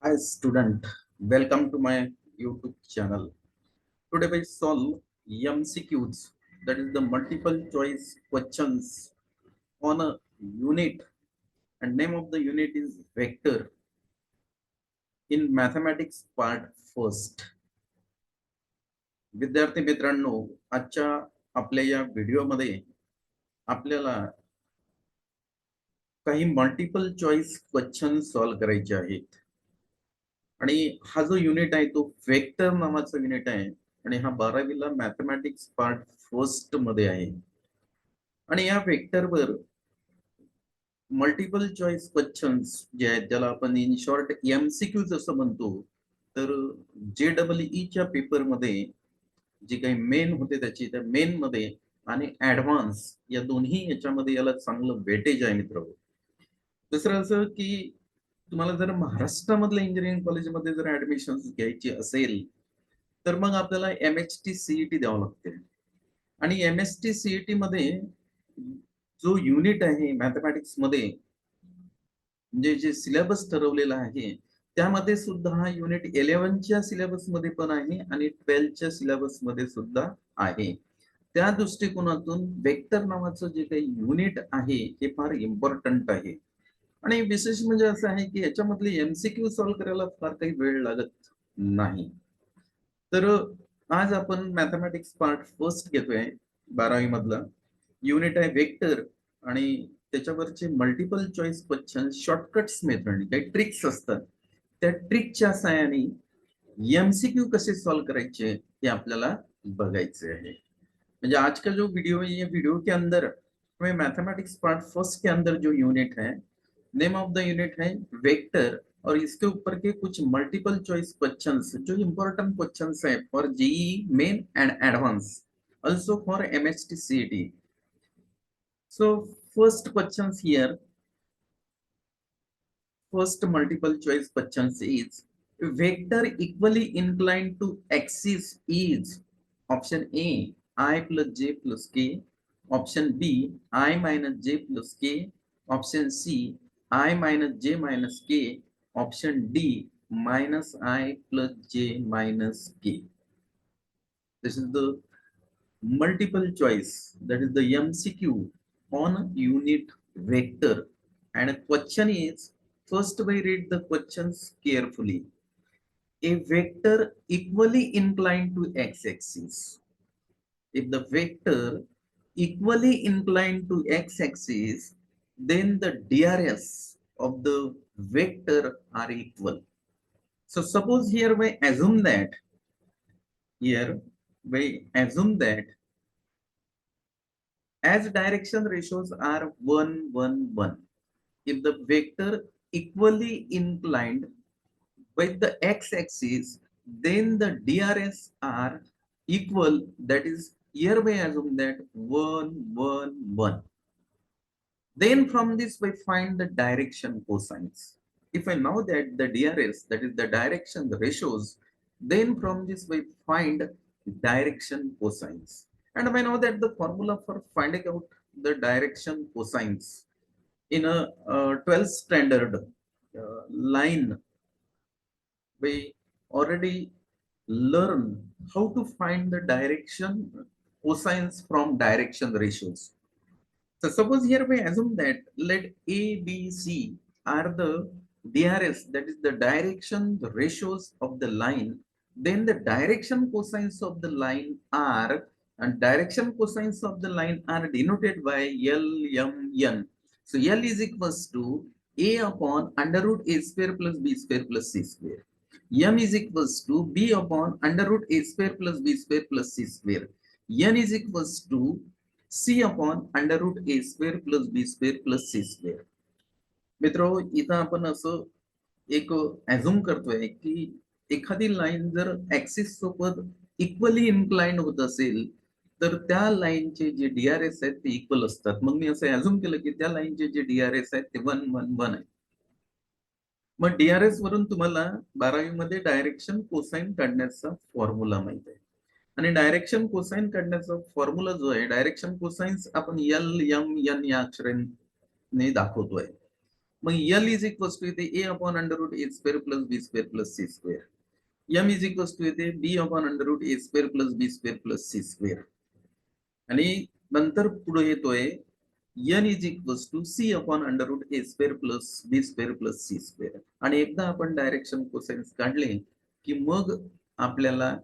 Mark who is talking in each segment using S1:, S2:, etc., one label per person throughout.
S1: Hi student, welcome to my YouTube channel. Today we solve MCQs, that is the multiple choice questions on a unit, and name of the unit is vector in mathematics part first. विद्यार्थी मित्रांनो, आजच्या आपल्या या व्हिडिओमध्ये आपल्याला काही multiple choice question solve करायचे आहेत. आणि हा जो युनिट आहे तो वेक्टर नावाचा युनिट आहे आणि हा 12वीला मॅथमॅटिक्स पार्ट फर्स्ट मध्ये आहे. आणि या वेक्टरवर मल्टिपल चॉइस क्वेश्चन्स जे आहेत ज्याला आपण इन शॉर्ट एमसीक्यूज असं म्हणतो, तर JEE च्या पेपर मध्ये जे काही मेन होते त्याची त्या मेन मध्ये आणि ऍडव्हान्स या दोन्ही याच्यामध्ये याला चांगलं वेटेज आहे मित्र. दुसरं असं की तुम्हाला जर महाराष्ट्रामधल्या इंजिनिअरिंग कॉलेजमध्ये जर ऍडमिशन घ्यायची असेल तर मग आपल्याला MHT CET द्यावं लागते. आणि MHT CET मध्ये जो युनिट आहे मॅथमॅटिक्स मध्ये म्हणजे जे सिलेबस ठरवलेला आहे त्यामध्ये सुद्धा हा युनिट 11च्या सिलेबस मध्ये पण आहे आणि 12च्या सिलेबस मध्ये सुद्धा आहे. त्या दृष्टिकोनातून वेक्टर नावाचं जे काही युनिट आहे हे फार इम्पॉर्टंट आहे. आणि विशेष म्हणजे असं आहे की याच्यामधले MCQ सॉल्व्ह करायला फार काही वेळ लागत नाही. तर आज आपण मॅथमॅटिक्स पार्ट फर्स्ट घेतोय 12वी मधला. युनिट आहे वेक्टर आणि त्याच्यावरचे multiple choice question shortcuts method काही ट्रिक्स असतात, त्या ट्रिकच्या साहाय्याने MCQ कसे सॉल्व करायचे हे आपल्याला बघायचे आहे. म्हणजे आज का जो वीडियो है, ये वीडियो के अंदर हमें मैथमेटिक्स पार्ट फर्स्ट के अंदर जो यूनिट है, नेम ऑफ द यूनिट है वेक्टर, और इसके ऊपर के कुछ मल्टीपल चॉइस क्वेश्चंस जो इंपॉर्टेंट क्वेश्चंस है for JEE main and advance, also for MHT CET. So first questions here, first multiple choice questions is vector equally inclined to axis is option A I plus j plus k, option B I minus j plus k, option C I minus j minus k, option D minus I plus j minus k. This is the multiple choice, that is the MCQ on unit vector. And a question is, first we read the questions carefully. A vector equally inclined to x-axis. If the vector equally inclined to x-axis, then the DRS of the vector are equal. So suppose here we assume that, as direction ratios are 1, 1, 1, if the vector equally inclined with the x-axis, then the DRS are equal. That is, here we assume that 1, 1, 1. Then from this we find the direction cosines. If I know that the DRS, that is the direction, the ratios, then from this we find direction cosines. And I know that the formula for finding out the direction cosines in a 12th standard line, we already learn how to find the direction cosines from direction ratios. So suppose here we assume that let A, B, C are the DRS, that is the direction, the ratios of the line, then the direction cosines of the line are, and direction cosines of the line are denoted by L, M, N. So L is equals to A upon under root A square plus B square plus C square. M is equals to B upon under root A square plus B square plus C square. N is equals to C upon under root A square plus B square plus C square. मित्रो, इथं आपण असं एक ऍझ्युम करतोय की एखादी line जर axis सोबत इक्वली इन्क्लाइंड होत असेल तर त्या लाईनचे जे DRS आहेत ते इक्वल असतात. मग मी असं ऍझ्युम केलं की त्या लाईनचे जे DRS आहेत ते 1, 1, 1 आहे. मग DRS वरून तुम्हाला 12वी मध्ये डायरेक्शन कोसाइन काढण्याचा फॉर्म्युला माहित आहे. आणि डायरेक्शन कोसाइन काढण्याचा फॉर्म्युला जो आहे, डायरेक्शन कोसाइन्स आपण L, M, N या अक्षरांनी दाखवतोय. मग L इज इक्वल टू इथे A upon under root A square plus B square plus C square. M is equal to इथे B upon under root A square plus B square plus C square. आणि नंतर पुढे येतोय N is equal to C upon under root A square plus B square plus C square. आणि एकदा आपण direction cosines काढले की मग आपल्याला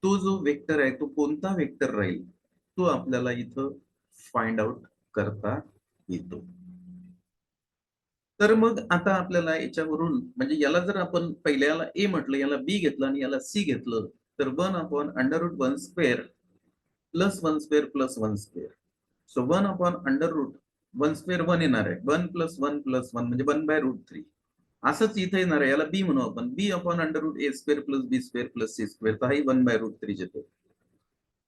S1: तो जो वेक्टर आहे तो कोणता वेक्टर राहील तो आपल्याला इथं फाइंड आउट करता येतो. तर मग आता आपल्याला याच्यावरून म्हणजे याला जर आपण पहिल्याला ए म्हटलं, याला बी घेतलं आणि याला सी घेतलं तर 1/√1² प्लस 1² प्लस 1². सो 1/√1² 1 येणार आहे. 1 + 1 + 1 म्हणजे 1/√3. असंच इथे येणार आहे. याला बी म्हणू आपण. B upon under root A square plus B square plus C square. तर हाही 1/√3 येतो.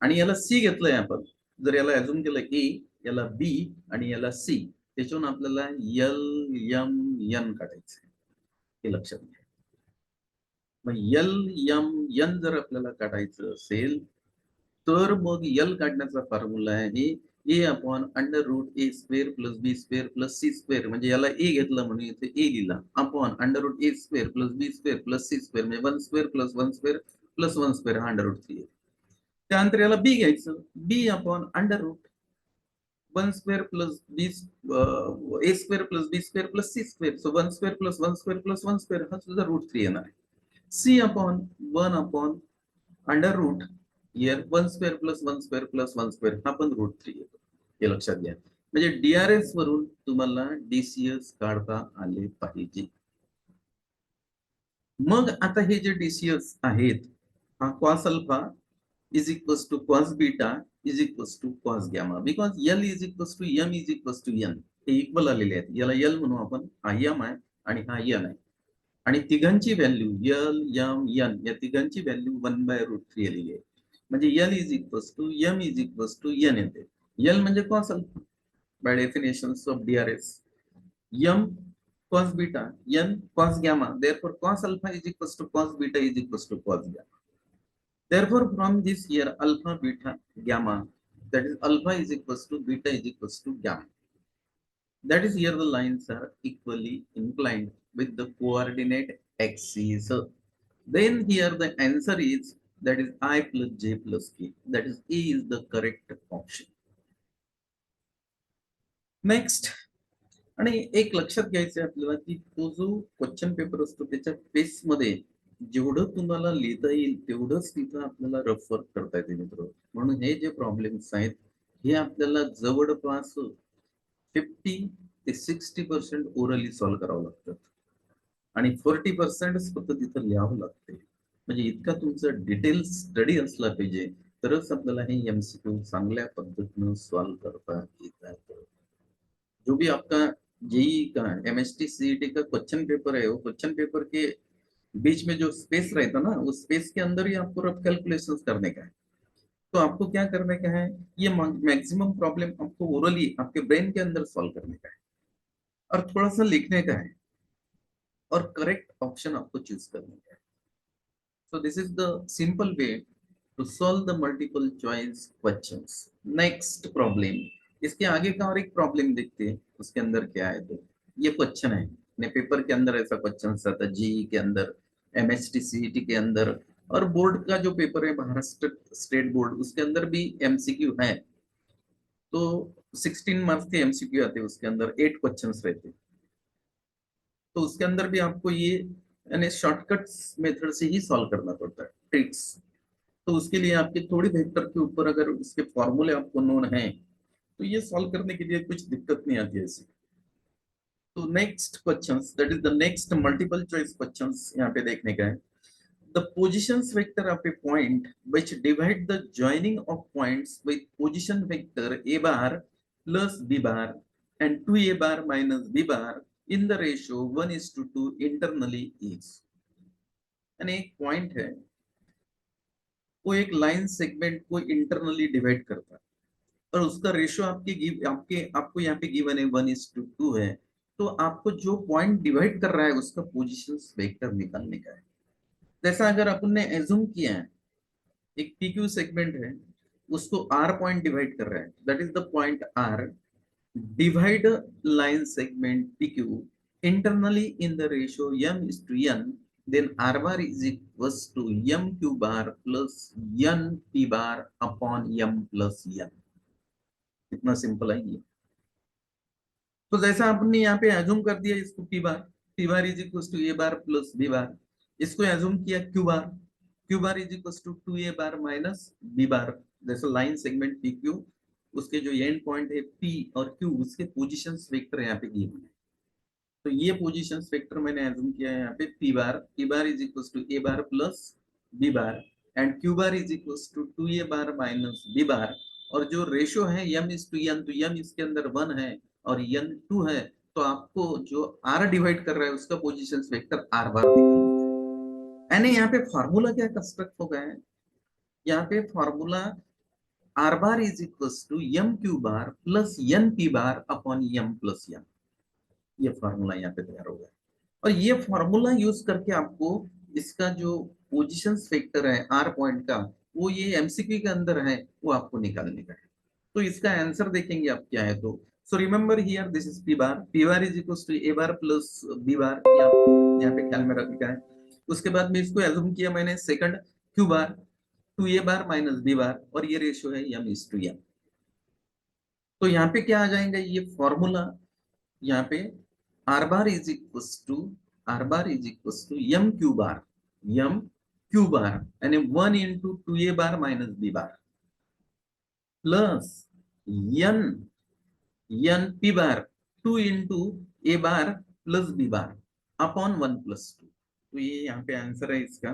S1: आणि याला सी घेतलंय आपण. जर याला अजून केलं ए, याला बी आणि याला सी, त्याच्यावरून आपल्याला एल एम एन काढायचं. हे लक्षात घ्या. मग एल एम एन जर आपल्याला काढायचं असेल तर मग एल काढण्याचा फॉर्म्युला आहे A upon under root A square plus B square plus C square. म्हणजे याला ए घेतलं म्हणून इथे ए लिहिला. Upon under root A square plus B square plus C square म्हणजे 1² प्लस 1² प्लस 1² हा अंडर रूट 3. त्यानंतर याला बी घ्यायचं. B upon under root 1² plus B A square plus B square plus C square. So 1² plus 1² plus 1² हा सुद्धा √3 येणार आहे. C upon 1 upon under root here 1² plus 1² plus 1² हा पण √3 येतो. हे लक्षात घ्या. म्हणजे डीआरएस वरून तुम्हाला डीसीएस काढता आले पाहिजे. मग आता हे जे डीसीएस आहेत हा cos alpha is equal to cos beta is equal to cos gamma. Because L is equal to M is equal to N. हे इक्वल आलेले आहेत. याला एल म्हणू आपण. हा एम आहे आणि हा एन आहे. आणि तिघांची व्हॅल्यू एल एम एन या तिघांची व्हॅल्यू 1/√3 आलेली आहे. म्हणजे L is equal to M is equal to N येते. एल म्हणजे cos alpha by definition of DRs. M cos beta, n cos gamma. Therefore, cos alpha is equals to cos beta is equals to cos gamma. Therefore, from this here, alpha, beta, gamma, that is alpha is equals to beta is equals to gamma. That is here the lines are equally inclined with the coordinate axes. Then here the answer is that is I plus j plus k. That is A is the correct option. Next. आणि एक लक्षात घ्यायचं आहे आपल्याला की तो जो question paper असतो त्याच्या पेस मध्ये जेवढं तुम्हाला लिहिता येईल तेवढंच तिथं आपल्याला रेफर करता येते मित्र. म्हणून हे जे प्रॉब्लेम्स आहेत हे आपल्याला जवळपास 50 ते 60% ओरली सॉल्व्ह करावं लागतात आणि 40% फक्त तिथं लिहावं लागते. म्हणजे इतका तुमचा डिटेल स्टडी असला पाहिजे तरच आपल्याला हे एमसीक्यू चांगल्या पद्धतीनं सॉल्व्ह करता येतात. जो भी आपका जेई का एमएसटी सीईटी का क्वेश्चन पेपर है वो क्वेश्चन पेपर के बीच में जो स्पेस रहता ना उस स्पेस के अंदर ही आपको रफ कैलकुलेशंस करने का है. तो आपको क्या करने का है ये मैक्सिमम प्रॉब्लम आपको ओरली आपके ब्रेन के अंदर सॉल्व करने का है और थोड़ा सा लिखने का है और करेक्ट ऑप्शन आपको चूज करने का है. So this is the simple way to solve the multiple choice questions. Next problem. इसके आगे का और एक प्रॉब्लम देखते हैं उसके अंदर क्या है. तो ये क्वेश्चन है अपने पेपर के अंदर ऐसा क्वेश्चन आता है जीई के अंदर, एमएसटी सीईटी के अंदर और बोर्ड का जो पेपर है महाराष्ट्र स्टेट बोर्ड उसके अंदर भी एमसीक्यू है. तो 16 मार्क्स के एमसीक्यू आते हैं उसके अंदर 8 क्वेश्चंस रहते हैं. तो उसके अंदर भी आपको ये यानी शॉर्टकट्स मेथड से ही सॉल्व करना पड़ता है ट्रिक्स. तो उसके लिए आपके थोड़ी वेक्टर के ऊपर अगर उसके फॉर्मूले आपको नोन है तो ये सॉल्व करने के लिए कुछ दिक्कत नहीं आती ऐसी. तो next questions that is the next multiple choice questions यहाँ पे देखने का है. The positions vector of a point which divide the joining of points with position vector a bar plus b bar and 2a bar minus b bar in the ratio 1:2 internally is. and एक point है वो एक line segment को internally divide करता है और उसका ratio आपको यहाँ पे गिवन है 1:2 है. तो आपको जो पॉइंट डिवाइड कर रहा है उसका पोजीशन वेक्टर निकालने का है. जैसा अगर अपन ने एज्यूम किया है एक पीक्यू सेगमेंट है उसको आर पॉइंट डिवाइड कर रहा है that is the point R divide line segment PQ internally in the ratio m is to n, then r bar is equals to m q bar plus n p bar upon m plus n. इतना simple है ये। तो जैसा आपने यहाँ पे assume कर दिया इसको P bar is equal to A bar plus B bar, इसको एज्यूम किया Q bar is equal to two A bar minus B bar. जैसे लाइन सेगमेंट पी क्यू, उसके जो एंड पॉइंट है पी और क्यू, उसके पोजिशन वेक्टर यहाँ पे दिए हुए हैं। तो ये पोजीशन वेक्टर मैंने एज्यूम किया है यहाँ पे P bar is equal to A bar plus B bar and Q bar is equal to A bar minus B bar. और जो रेशो है यम इज टू एन, तो यम इसके अंदर 1 है और एन 2 है, तो आपको जो आर डिवाइड कर रहा है उसका पोजीशन वेक्टर आर बार निकलना है। यानी यहाँ पे फॉर्मूला क्या कंस्ट्रक्ट हो गया है, यहाँ पे formula R bar is equal to M Q bar plus N P bar upon M plus N, ये फॉर्मूला यहाँ पे तैयार हो गया। और ये फॉर्मूला यूज करके आपको इसका जो पोजीशन वेक्टर है आर पॉइंट का, वो ये एमसीक्यू के अंदर है, वो आपको निकालने का है। तो इसका आंसर देखेंगे आप क्या है। तो so remember here this is P bar is equal to A bar plus B bar, ये आपको यहाँ पे ख्याल में रखने का है। उसके बाद में इसको एज्यूम किया मैंने second Q bar two A bar minus B bar, और ये रेशियो है एम इज टू एम। तो यहाँ पे क्या आ जाएगा ये फॉर्मूला, यहाँ पे R bar is equal to M Q bar यानी 1 into two A bar minus B bar plus N N P bar 2 into A bar plus B bar upon 1 plus 2। तो ये यहाँ पे आंसर है इसका।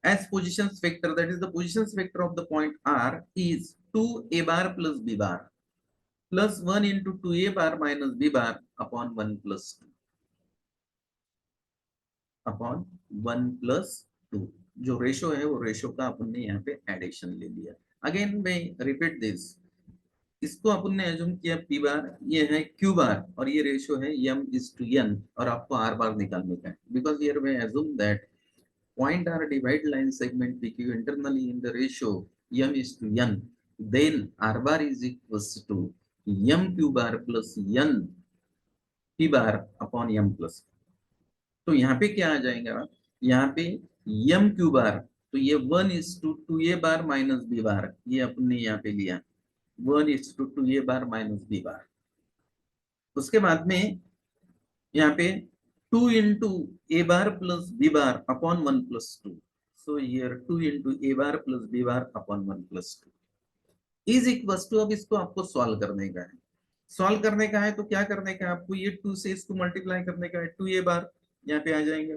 S1: As position vector, that is the position vector of the point R is 2 A bar plus B bar plus 1 into two A bar minus B bar upon 1 plus 2 upon 1 plus 2। जो ratio है वो ratio का अपन ने यहाँ पे addition ले लिया। Again मैं रिपीट दिस, इसको अपन ने एज्यूम किया पी बार, ये है क्यू बार और ये रेशो है एम इज टू एन, और आपको आर बार निकालने का है। बिकॉज हियर मैं assume that point r divide line segment pq internally in the ratio m is to n, then r bar is equals to m q bar plus n p bar upon m plus। तो यहाँ पे क्या आ जाएगा, यहाँ पे m Q bar, तो ये 1 is to two A bar minus B bar, ये अपने यहाँ पे लिया 1 is to two A bar minus B bar. उसके बाद में यहाँ पे 2 into A bar plus B bar upon 1 plus 2। So here 2 into A bar plus B bar upon 1 plus 2 is equal to, अब इसको आपको सॉल्व करने का है। सॉल्व करने का है तो क्या करने का है आपको, ये 2 से इसको मल्टीप्लाई करने का है, 2 ए बार यहाँ पे आ जाएंगे,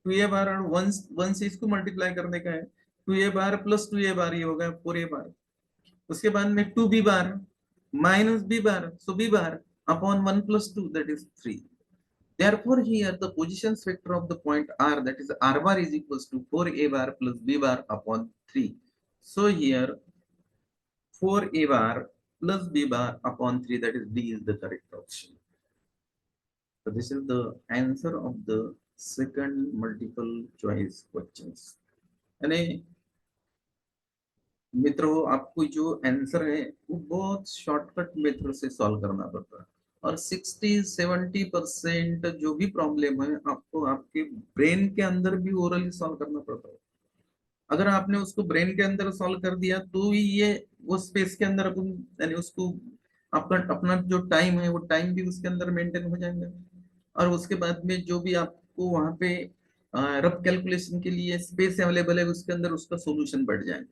S1: 2 ए बार और 1 से इसको मल्टीप्लाई करने का है, 2 ए बार प्लस 2 ए बार, ये होगा 4 ए बार। उसके बाद में 2 B bar minus B bar, so B bar upon 1 plus 2 that is 3। Therefore, here the position vector of the point R, that is R bar, is equals to 4A bar plus B bar upon 3. So here 4A bar plus B bar upon 3, that is D is the correct option. So this is the answer of the second multiple choice questions. यानी मित्रों आपको जो answer है वो बहुत shortcut method से solve करना पड़ता है, और 60-70% जो भी प्रॉब्लम है आपको आपके ब्रेन के अंदर भी ओरली सॉल्व करना पड़ता है। अगर आपने उसको ब्रेन के अंदर सॉल्व कर दिया तो ही ये वो स्पेस के अंदर अपन यानी उसको आपका अपना जो टाइम है वो टाइम भी उसके अंदर मेंटेन हो जाएगा, और उसके बाद में जो भी आपको वहां पे रफ कैलकुलेशन के लिए स्पेस अवेलेबल है उसके अंदर उसका सोल्यूशन बढ़ जाएगा।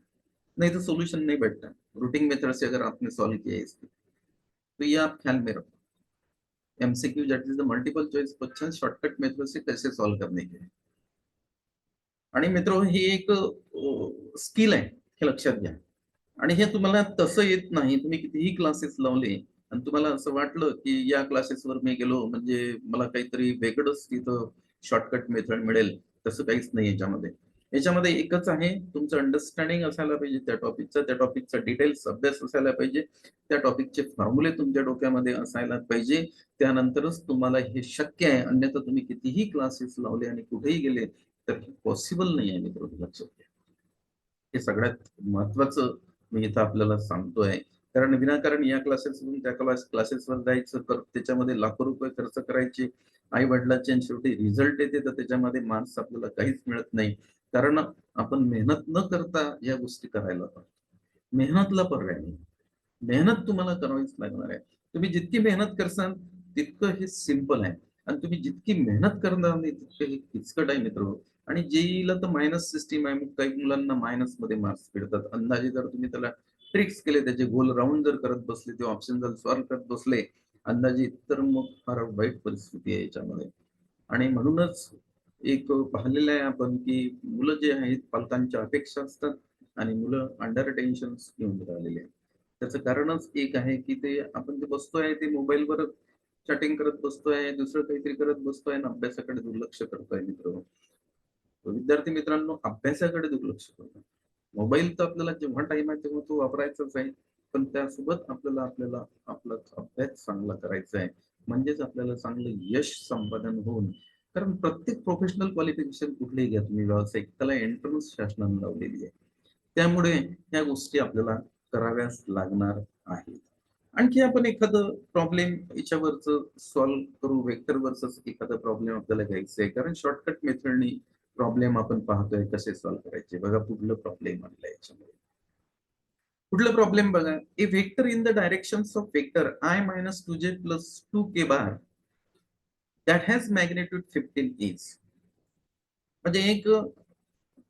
S1: नहीं तो सोल्यूशन नहीं बैठता रूटिंग मेथड से अगर आपने सॉल्व किया है इसको। तो ये आप ख्याल में रखो, MCQ that is the multiple choice question shortcut method से कैसे सॉल्व करने के। आणि मित्र ही एक स्किल आहे हे लक्षात घ्या, आणि हे तुम्हाला तसं येत नाही। तुम्ही कितीही क्लासेस लावले आणि तुम्हाला असं वाटलं की या क्लासेसवर मी गेलो म्हणजे मला काहीतरी वेगळंच तिथं शॉर्टकट मेथड मिळेल, तसं काहीच नाही याच्यामध्ये। याच्यामध्ये एकच आहे, तुमचं अंडरस्टँडिंग असायला पाहिजे त्या टॉपिकचा डिटेल्स अभ्यास असायला पाहिजे, त्या टॉपिकचे फॉर्म्युले तुमच्या डोक्यामध्ये असायला पाहिजे, त्यानंतरच तुम्हाला हे शक्य आहे। अन्यथा तुम्ही कितीही क्लासेस लावले आणि कुठेही गेले तर पॉसिबल नाही आहे मित्र, लक्षात घ्या। हे सगळ्यात महत्वाचं मी इथं आपल्याला सांगतोय। कारण विनाकारण या क्लासेसवरून त्या क्लासेसवर जायचं, तर त्याच्यामध्ये लाखो रुपये खर्च करायचे आई वडिलांचे, आणि शेवटी रिझल्ट येते तर त्याच्यामध्ये मार्क्स आपल्याला काहीच मिळत नाही. कारण आपण मेहनत न करता या गोष्टी करायला पाहिजे. मेहनतला पर्याय नाही. मेहनत तुम्हाला करावीच लागणार आहे. तुम्ही जितकी मेहनत करसाल तितकं हे सिंपल आहे, आणि तुम्ही जितकी मेहनत करणार नाही तितकं हे किचकट आहे मित्र. आणि जेईला तर मायनस सिस्टीम आहे, मग काही मुलांना मायनस मध्ये मार्क्स मिळतात. अंदाजे जर तुम्ही त्याला ट्रिक्स केले, त्याचे गोल राऊंड जर करत बसले, ते ऑप्शन जर सॉल्व्ह करत बसले अंदाजे, तर मग फार वाईट परिस्थिती आहे याच्यामध्ये. आणि म्हणूनच एक पाहिलेलं आहे आपण की मुलं जे आहेत पालकांच्या अपेक्षा असतात, आणि मुलं अंडर टेन्शन घेऊन राहिलेले आहेत. त्याचं कारणच एक आहे की ते आपण जे बसतोय ते मोबाईलवर चॅटिंग करत बसतोय, दुसरं काहीतरी करत बसतोय, आणि अभ्यासाकडे दुर्लक्ष करतोय मित्र. विद्यार्थी मित्रांनो, अभ्यासाकडे दुर्लक्ष करतो. मोबाईल तर आपल्याला जेव्हा टाइम आहे तेव्हा तो वापरायचाच आहे, पण त्यासोबत आपल्याला आपल्याला आपला अभ्यास चांगला करायचा आहे. म्हणजेच आपल्याला चांगलं यश संपादन होऊन, कारण प्रत्येक प्रोफेशनल क्वालिफिकेशन कुठलेही घ्या तुम्ही व्यावसायिक, त्याला एंट्रन्स शासनाने लावलेली आहे. त्यामुळे या गोष्टी आपल्याला कराव्याच लागणार आहेत. आणखी आपण एखादं प्रॉब्लेम याच्यावरच सॉल्व्ह करू, वेक्टरवरच एखादा प्रॉब्लेम आपल्याला घ्यायचा आहे, कारण शॉर्टकट मेथडनी प्रॉब्लेम आपण पाहतोय कसे सॉल्व्ह करायचे. बघा पुढलं प्रॉब्लेम आणलंय याच्यामध्ये. पुढलं प्रॉब्लेम बघा, A vector in the directions of vector I minus 2j plus 2k bar that has magnitude 15 is. म्हणजे एक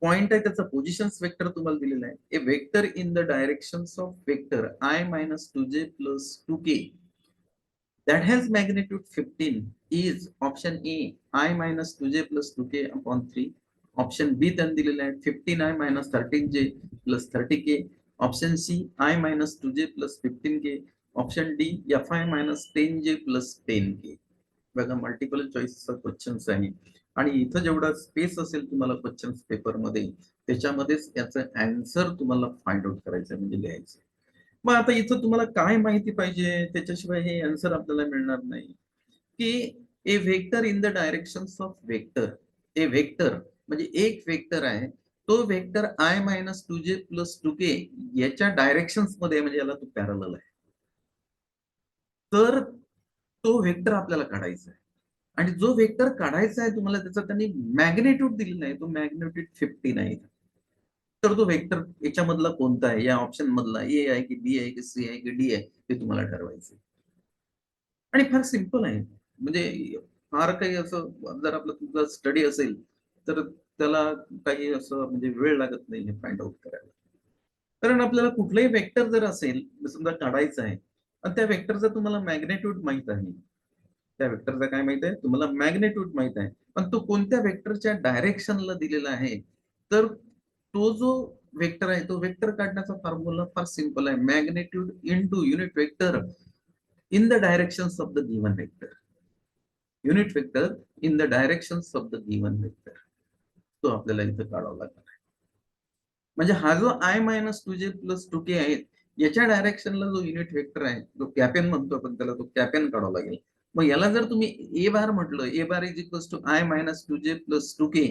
S1: पॉइंट आहे, त्याचा पोझिशन्स वेक्टर तुम्हाला दिलेला आहे. A vector in the directions of vector I minus 2j plus 2k that has magnitude 15 is option A I minus 2j plus 2k upon 3. Option B त्यांनी दिलेला आहे 15i minus 13j plus 30k. Option C I minus 2j plus 15k. Option D fi minus 10j plus 10k. बघा multiple चॉईसचा questions आहे, आणि इथं जेवढा space असेल तुम्हाला क्वेश्चन पेपर मध्ये, त्याच्यामध्येच याचं आन्सर तुम्हाला फाइंड आउट करायचं म्हणजे लिहायचं. मग आता इथं तुम्हाला काय माहिती पाहिजे, त्याच्याशिवाय हे आन्सर आपल्याला मिळणार नाही. की A vector in the directions of vector. A vector म्हणजे एक वेक्टर आहे, तो vector I minus 2j plus 2k याच्या डायरेक्शन्स मध्ये, म्हणजे याला तो पॅरलल आहे. तर तो वेक्टर आपल्याला काढायचा आहे, आणि जो वेक्टर काढायचा आहे तुम्हाला, त्याचा त्यांनी मॅग्नेट्यूड दिलेला आहे, तो मॅग्नेट्यूड 15 आहे. तर तो वेक्टर याच्यामधला कोणता आहे, या ऑप्शन मधला ए आहे की बी आहे की सी आहे की डी आहे, ते तुम्हाला ठरवायचं. आणि फार सिंपल आहे, म्हणजे फार काही असं जर आपलं तुझा स्टडी असेल तर त्याला काही असं म्हणजे वेळ लागत नाही हे फाइंड आउट करायला. कारण आपल्याला कुठलंही वेक्टर जर असेल समजा काढायचं आहे, आणि त्या वेक्टरचा तुम्हाला मॅग्नेट्यूड माहित आहे, त्या वेक्टरचा काय माहित आहे तुम्हाला, मॅग्नेट्यूड माहित आहे, पण तो कोणत्या वेक्टरच्या डायरेक्शनला दिलेला आहे, तर तो जो वेक्टर आहे तो वेक्टर काढण्याचा फॉर्म्युला फार सिंपल आहे, magnitude into unit vector in the directions of the given vector. Unit vector in the directions of the given vector, तो आपल्याला इथं काढावा लागणार आहे. म्हणजे हा जो I minus 2j plus 2k आहे, याच्या डायरेक्शनला जो युनिट वेक्टर आहे, जो कॅपेन म्हणतो आपण त्याला, तो कॅपेन काढावा लागेल. मग याला जर तुम्ही ए बार म्हटलं, A bar is equals to I minus 2j plus 2k,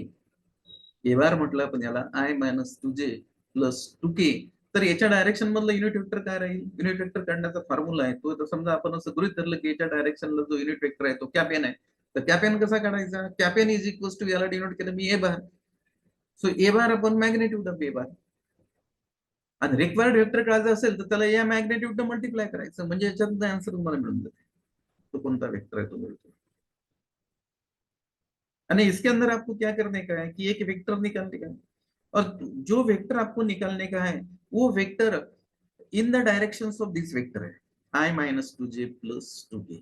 S1: A bar म्हटलं आपण याला I minus 2j plus 2k, तर याच्या डायरेक्शन मधलं युनिट वेक्टर काय राहील, युनिट वेक्टर काढण्याचा फॉर्म्युला आहे तो. तर समजा आपण असं गृहीत धरलं की याच्या डायरेक्शनला जो युनिट वेक्टर आहे तो कॅपेन आहे, तर कॅपेन कसा काढायचा, कॅपेन इज इक्वल्स टू, याला डिनोट केलं मी ए बार, सो ए bar upon magnitude of A बार. आणि रिक्वायर्ड वेक्टर काढायचा असेल तर त्याला या मॅग्नेट्यूड मल्टिप्लाय करायचं, म्हणजे याच्यात आन्सर तुम्हाला मिळून जाते, तो कोणता वेक्टर है तो मिलता है। यानी इसके अंदर आपको क्या करने का है कि एक वेक्टर निकालने का है, और जो वेक्टर आपको निकालने का है वो vector in the direction of this vector है I minus 2j plus 2k,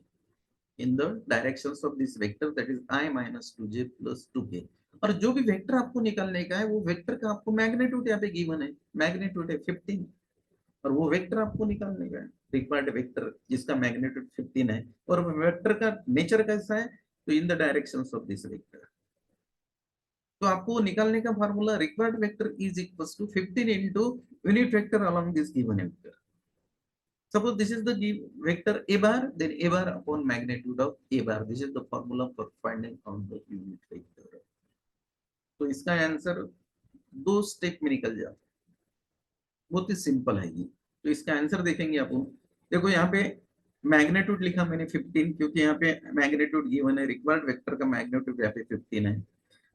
S1: in the direction of this vector that is I minus 2j plus 2k। और जो भी वेक्टर आपको निकालने का है वो वेक्टर का आपको मैग्नीट्यूड यहाँ पे गिवन है, मैग्नीट्यूड है 15, और वो वेक्टर आपको निकालने का है, रिक्वायर्ड वेक्टर जिसका मैग्नीट्यूड 15 है, और वेक्टर का नेचर कैसा है, तो in the direction of this vector. तो आपको निकालने का formula required vector is equals to 15 into unit vector along this given vector. Suppose this is the vector a bar, then a bar upon magnitude of a bar. This is the formula for finding out the unit vector. तो इसका answer दो step में निकल जाता है, बहुत ही simple है ये। तो इसका आंसर देखेंगे अपन। देखो यहाँ पे मैग्नीट्यूड लिखा मैंने 15, क्योंकि यहाँ पे मैग्नीट्यूड गिवन है, रिक्वायर्ड वेक्टर का मैग्नीट्यूड यहाँ पे 15 है।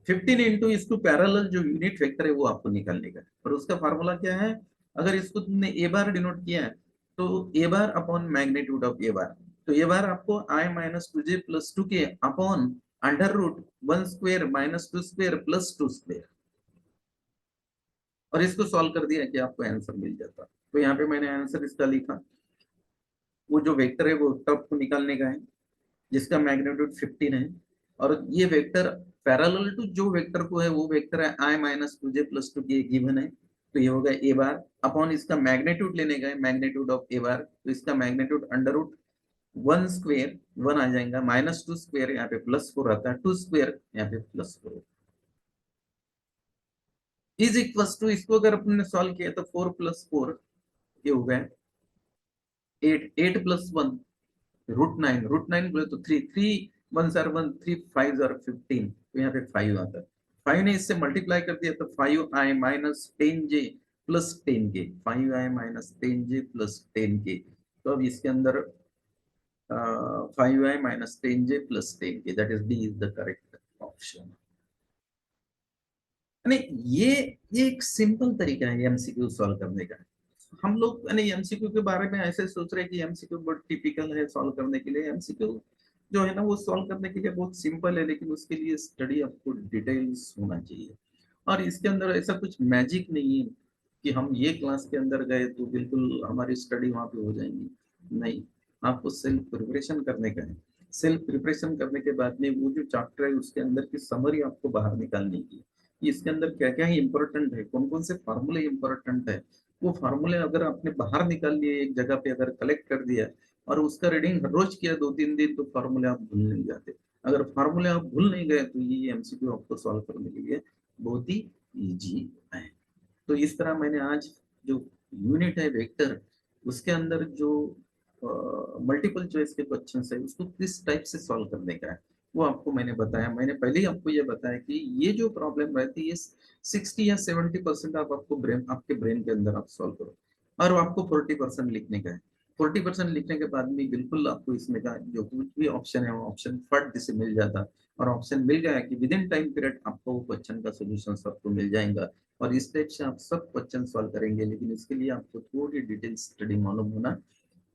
S1: 15 इंटू इसको पैरेलल जो यूनिट वेक्टर है वो आपको निकालने का है। और उसका फार्मूला क्या है, अगर इसको तुमने ए बार डिनोट किया है तो A bar upon magnitude of A bar, तो ए बार आपको I minus two J plus two K upon under root one square minus two square plus two square, और इसको सॉल्व कर दिया कि आपको आंसर मिल जाता। तो यहाँ पे मैंने आंसर इसका लिखा, वो जो वेक्टर है वो टॉप को निकालने का है जिसका मैग्नीट्यूड 15 है, और ये वेक्टर पैरेलल टू जो वेक्टर को है वो वेक्टर है आई minus two J plus two के गिवन है, तो ये होगा ए बार अपॉन इसका मैग्नीट्यूड लेने का है, मैग्नीट्यूड ऑफ ए बार, तो इसका magnitude under root one square, one आ जाएगा माइनस टू स्क्वेयर, यहाँ पे प्लस फोर आता है, टू स्क्वेयर यहाँ पे plus four is equal to, इसको अगर अपने सॉल्व किया तो फोर प्लस फोर ये हो गया eight, eight plus one root nine, root nine बोले तो थ्री, थ्री वन जार वन, थ्री फाइव जार 15, तो यहाँ पे फाइव आता है। फाइव ने इससे मल्टीप्लाई कर दिया तो फाइव आई माइनस टेन जे प्लस टेन के, फाइव आई माइनस टेन जे प्लस टेन के, तो अब इसके अंदर फाइव आई माइनस टेन जे प्लस टेन के, that is D is the correct option. नहीं, ये एक सिंपल तरीका है एमसीक्यू सॉल्व करने का। हम लोग एमसीक्यू के बारे में ऐसे सोच रहे हैं कि एमसीक्यू बहुत टिपिकल है सॉल्व करने के लिए, एमसीक्यू जो है ना वो सॉल्व करने के लिए बहुत सिंपल है, लेकिन उसके लिए स्टडी आपको डिटेल्स होना चाहिए। और इसके अंदर ऐसा कुछ मैजिक नहीं है कि हम ये क्लास के अंदर गए तो बिल्कुल हमारी स्टडी वहां पे हो जाएंगी, नहीं, आपको सेल्फ प्रिपरेशन करने का है। सेल्फ प्रिपरेशन करने के बाद में वो जो चैप्टर है उसके अंदर की समरी आपको बाहर निकालनी की, इसके अंदर क्या क्या इंपॉर्टेंट है, कौन कौन से फार्मूले इंपॉर्टेंट है, वो फार्मूले अगर आपने बाहर निकाल लिए एक जगह पे, अगर कलेक्ट कर दिया और उसका रीडिंग हर रोज किया दो तीन दिन, तो फार्मूले आप भूल नहीं जाते। अगर फार्मूले आप भूल नहीं गए तो ये एमसीक्यू आपको सॉल्व करने के लिए बहुत ही इजी है। तो इस तरह मैंने आज जो यूनिट है वेक्टर, उसके अंदर जो मल्टीपल चॉइस के क्वेश्चन है उसको किस टाइप से सॉल्व करने का है वो आपको मैंने बताया। मैंने पहले ही आपको ये बताया कि ये जो प्रॉब्लम रहती है 60 या 70% आप आपको ब्रेन, आपके ब्रेन के अंदर आप सॉल्व करो, और आपको 40% लिखने का है। 40% लिखने के बाद में बिल्कुल आपको इसमें का जो कुछ भी ऑप्शन है वो ऑप्शन फट से मिल जाता, और ऑप्शन मिल गया कि विद इन टाइम पीरियड आपको वो क्वेश्चन का सोल्यूशन सबको मिल जाएगा, और इस टाइप से आप सब क्वेश्चन सॉल्व करेंगे। लेकिन इसके लिए आपको थोड़ी डिटेल स्टडी मालूम होना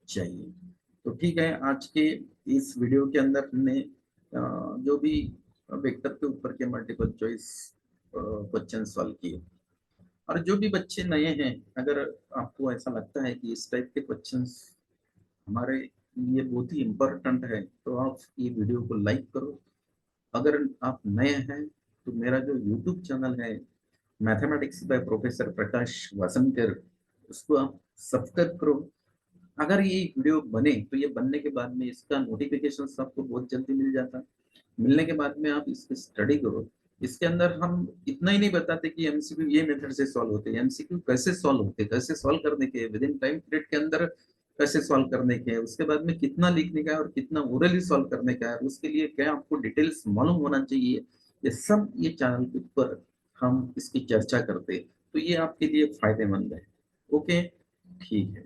S1: चाहिए। तो ठीक है, आज के इस वीडियो के अंदर हमने जो भी वेक्टर के ऊपर के मल्टीपल चॉइस क्वेश्चन सॉल्व किए, और जो भी बच्चे नए हैं, अगर आपको ऐसा लगता है कि इस टाइप के क्वेश्चंस हमारे लिए बहुत ही इम्पोर्टेंट है तो आप ये वीडियो को लाइक करो। अगर आप नए हैं तो मेरा जो यूट्यूब चैनल है मैथमेटिक्स बाय प्रोफेसर प्रकाश वासनकर, उसको आप सब्सक्राइब करो। अगर ये वीडियो बने तो ये बनने के बाद में इसका नोटिफिकेशन आपको बहुत जल्दी मिल जाता, मिलने के बाद में आप इसकी स्टडी करो। इसके अंदर हम इतना ही नहीं बताते कि एमसीक्यू ये मेथड से सॉल्व होते हैं, एमसीक्यू कैसे सॉल्व होते हैं, कैसे सॉल्व करने के विद इन टाइम पीरियड के अंदर कैसे सॉल्व करने के, उसके बाद में कितना लिखने का है और कितना ओरली सॉल्व करने का है, उसके लिए क्या आपको डिटेल्स मालूम होना चाहिए, ये सब ये चैनल के ऊपर हम इसकी चर्चा करते, तो ये आपके लिए फायदेमंद है। ओके, ठीक है।